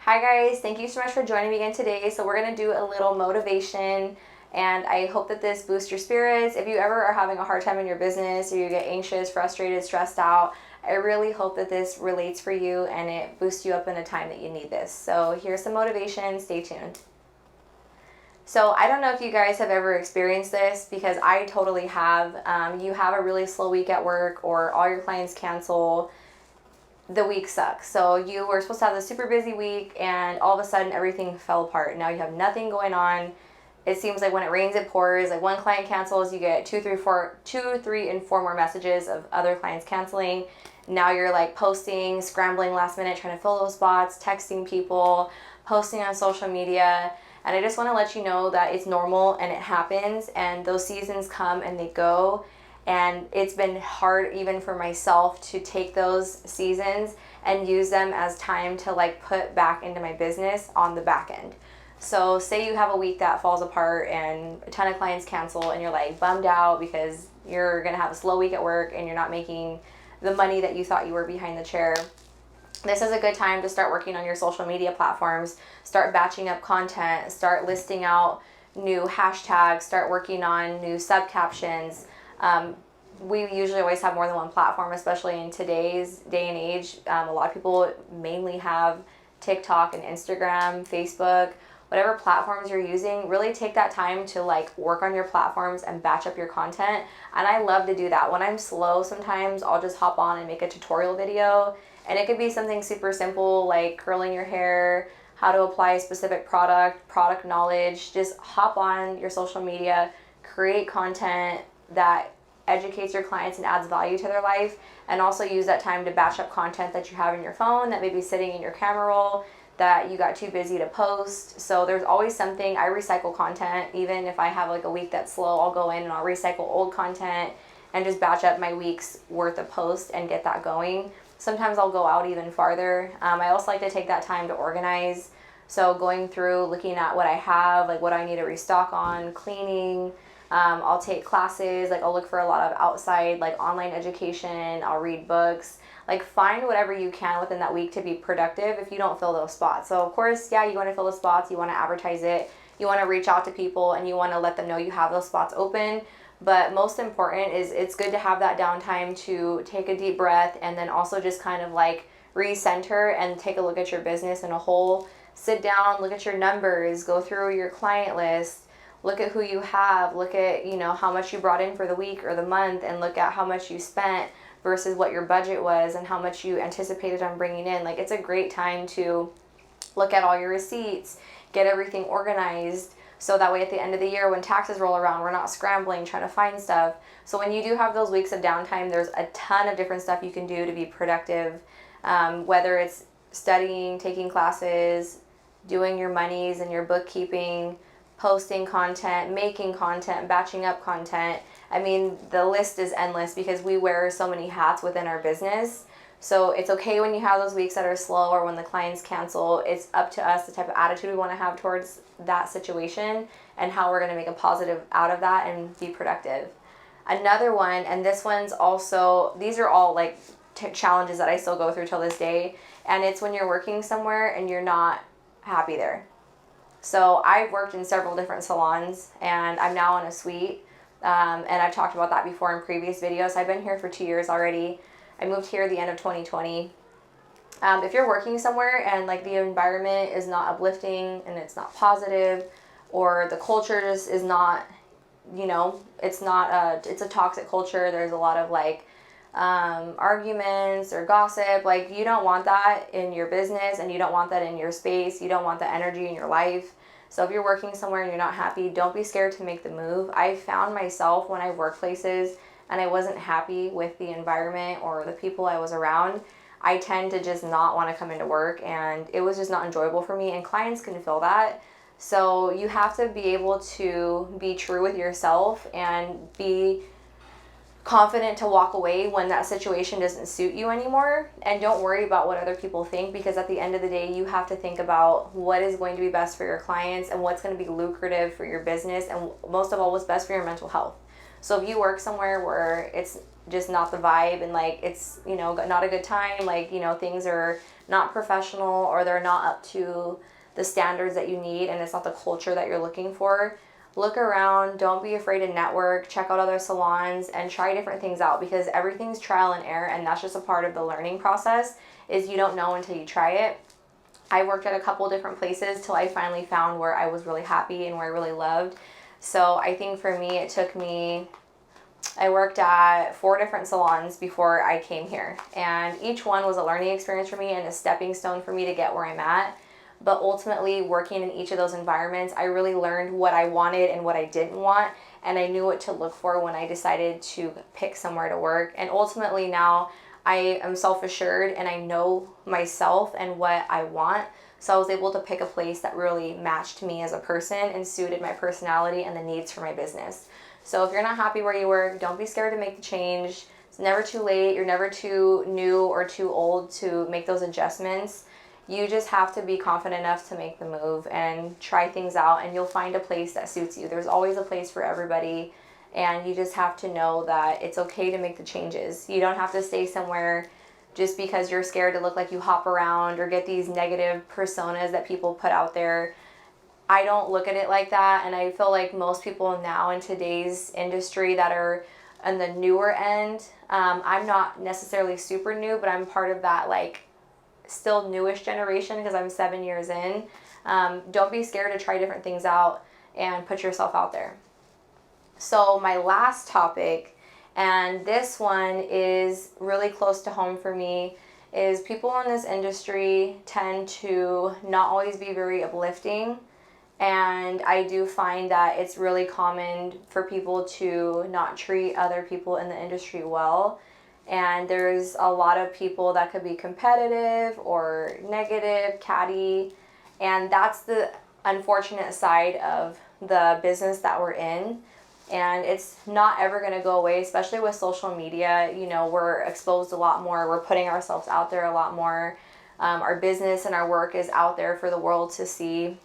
Hi guys, thank you so much for joining me again today. So we're going to do a little motivation and I hope that this boosts your spirits. If you ever are having a hard time in your business or you get anxious, frustrated, stressed out, I really hope that this relates for you and it boosts you up in a time that you need this. So here's some motivation, stay tuned. So I don't know if you guys have ever experienced this because I totally have. You have a really slow week at work or all your clients cancel. The week sucks. So you were supposed to have this super busy week and all of a sudden everything fell apart. Now you have nothing going on. It seems like when it rains, it pours. Like one client cancels, you get two, three, and four more messages of other clients canceling. Now you're like posting, scrambling last minute, trying to fill those spots, texting people, posting on social media. And I just want to let you know that it's normal and it happens and those seasons come and they go. And it's been hard even for myself to take those seasons and use them as time to like put back into my business on the back end. So say you have a week that falls apart and a ton of clients cancel and you're like bummed out because you're gonna have a slow week at work and you're not making the money that you thought you were behind the chair. This is a good time to start working on your social media platforms, start batching up content, start listing out new hashtags, start working on new sub captions. We usually always have more than one platform, especially in today's day and age. A lot of people mainly have TikTok and Instagram, Facebook, whatever platforms you're using. Really take that time to like work on your platforms and batch up your content. And I love to do that. When I'm slow, sometimes I'll just hop on and make a tutorial video. And it could be something super simple like curling your hair, how to apply a specific product knowledge. Just hop on your social media, create content that educates your clients and adds value to their life, and also use that time to batch up content that you have in your phone that may be sitting in your camera roll that you got too busy to post. So there's always something. I recycle content. Even if I have like a week that's slow, I'll go in and I'll recycle old content and just batch up my week's worth of posts and get that going. Sometimes I'll go out even farther. I also like to take that time to organize. So going through, looking at what I have, like what I need to restock on, cleaning. I'll take classes, like I'll look for a lot of outside like online education, I'll read books, like find whatever you can within that week to be productive if you don't fill those spots. So of course, yeah, you want to fill the spots, you want to advertise it, you want to reach out to people and you want to let them know you have those spots open. But most important is it's good to have that downtime to take a deep breath and then also just kind of like recenter and take a look at your business in a whole. Sit down, look at your numbers, go through your client list. Look at who you have, look at, how much you brought in for the week or the month and look at how much you spent versus what your budget was and how much you anticipated on bringing in. Like it's a great time to look at all your receipts, get everything organized so that way at the end of the year when taxes roll around, we're not scrambling trying to find stuff. So when you do have those weeks of downtime, there's a ton of different stuff you can do to be productive, whether it's studying, taking classes, doing your monies and your bookkeeping, posting content, making content, batching up content. I mean, the list is endless because we wear so many hats within our business. So it's okay when you have those weeks that are slow or when the clients cancel. It's up to us the type of attitude we want to have towards that situation and how we're going to make a positive out of that and be productive. Another one, and this one's also, these are all like challenges that I still go through till this day, and it's when you're working somewhere and you're not happy there. So I've worked in several different salons and I'm now in a suite. And I've talked about that before in previous videos. I've been here for 2 years already. I moved here at the end of 2020. If you're working somewhere and like the environment is not uplifting and it's not positive or the culture just is not, it's a toxic culture. There's a lot of like arguments or gossip. Like you don't want that in your business and you don't want that in your space. You don't want that energy in your life. So if you're working somewhere and you're not happy, don't be scared to make the move. I found myself when I work places and I wasn't happy with the environment or the people I was around, I tend to just not want to come into work and it was just not enjoyable for me, and clients can feel that. So you have to be able to be true with yourself and be confident to walk away when that situation doesn't suit you anymore, and don't worry about what other people think, because at the end of the day you have to think about what is going to be best for your clients and what's going to be lucrative for your business, and most of all what's best for your mental health. So if you work somewhere where it's just not the vibe, and like it's, you know, not a good time, like, you know, things are not professional or they're not up to the standards that you need, and it's not the culture that you're looking for, look around. Don't be afraid to network, check out other salons, and try different things out, because everything's trial and error, and that's just a part of the learning process, is you don't know until you try it. I worked at a couple different places till I finally found where I was really happy and where I really loved. So I think for me, I worked at 4 different salons before I came here, and each one was a learning experience for me and a stepping stone for me to get where I'm at. But ultimately, working in each of those environments, I really learned what I wanted and what I didn't want, and I knew what to look for when I decided to pick somewhere to work. And ultimately now I am self-assured and I know myself and what I want. So I was able to pick a place that really matched me as a person and suited my personality and the needs for my business. So if you're not happy where you work, don't be scared to make the change. It's never too late. You're never too new or too old to make those adjustments. You just have to be confident enough to make the move and try things out, and you'll find a place that suits you. There's always a place for everybody, and you just have to know that it's okay to make the changes. You don't have to stay somewhere just because you're scared to look like you hop around or get these negative personas that people put out there. I don't look at it like that, and I feel like most people now in today's industry that are on the newer end, I'm not necessarily super new, but I'm part of that like still newish generation because I'm 7 years in. Don't be scared to try different things out and put yourself out there. So my last topic, and this one is really close to home for me, is people in this industry tend to not always be very uplifting. And I do find that it's really common for people to not treat other people in the industry well. And there's a lot of people that could be competitive or negative, catty. And that's the unfortunate side of the business that we're in. And it's not ever going to go away, especially with social media. You know, we're exposed a lot more. We're putting ourselves out there a lot more. Our business and our work is out there for the world to see.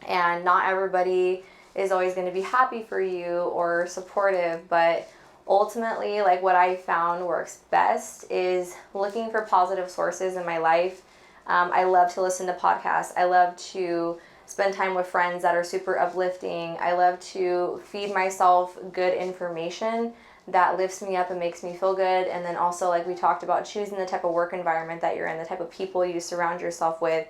And not everybody is always going to be happy for you or supportive, but ultimately, like what I found works best is looking for positive sources in my life. I love to listen to podcasts. I love to spend time with friends that are super uplifting. I love to feed myself good information that lifts me up and makes me feel good. And then also, like we talked about, choosing the type of work environment that you're in, the type of people you surround yourself with.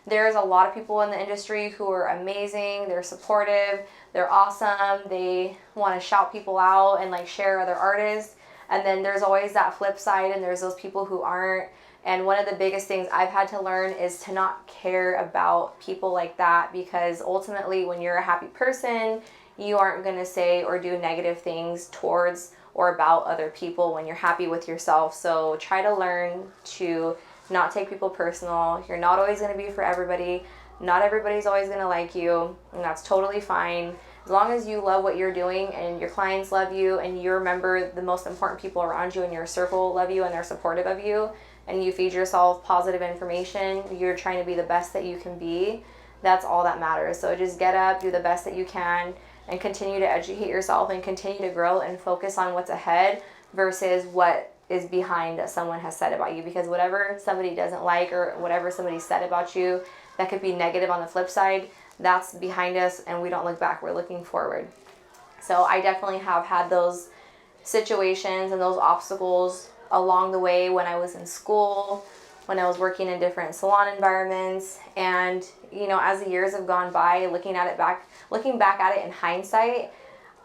There's a lot of people in the industry who are amazing. They're supportive. They're awesome. They want to shout people out and like share other artists. And then there's always that flip side, and there's those people who aren't. And one of the biggest things I've had to learn is to not care about people like that, because ultimately when you're a happy person, you aren't going to say or do negative things towards or about other people when you're happy with yourself. So try to learn to not take people personal. You're not always going to be for everybody. Not everybody's always going to like you, and that's totally fine. As long as you love what you're doing and your clients love you and you remember the most important people around you in your circle love you and they're supportive of you, and you feed yourself positive information, you're trying to be the best that you can be, that's all that matters. So just get up, do the best that you can, and continue to educate yourself and continue to grow and focus on what's ahead versus what is behind that someone has said about you. Because whatever somebody doesn't like or whatever somebody said about you that could be negative on the flip side, that's behind us, and we don't look back, we're looking forward. So I definitely have had those situations and those obstacles along the way when I was in school, when I was working in different salon environments. And you know, as the years have gone by, looking back at it in hindsight,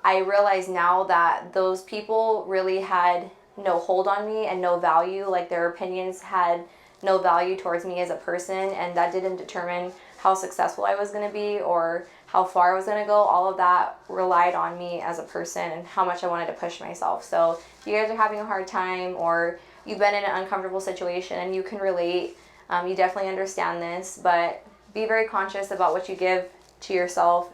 I realize now that those people really had no hold on me and no value. Like their opinions had no value towards me as a person, and that didn't determine how successful I was going to be or how far I was going to go. All of that relied on me as a person and how much I wanted to push myself. So if you guys are having a hard time or you've been in an uncomfortable situation and you can relate, you definitely understand this, but be very conscious about what you give to yourself.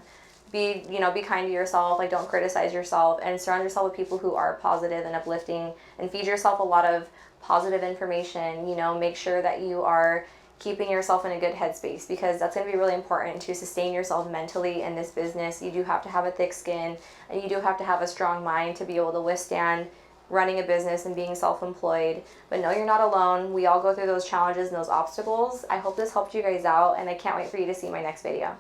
Be kind to yourself. Like, don't criticize yourself, and surround yourself with people who are positive and uplifting, and feed yourself a lot of positive information. You know, make sure that you are keeping yourself in a good headspace, because that's going to be really important to sustain yourself mentally in this business. You do have to have a thick skin, and you do have to have a strong mind to be able to withstand running a business and being self-employed. But no, you're not alone. We all go through those challenges and those obstacles. I hope this helped you guys out, and I can't wait for you to see my next video.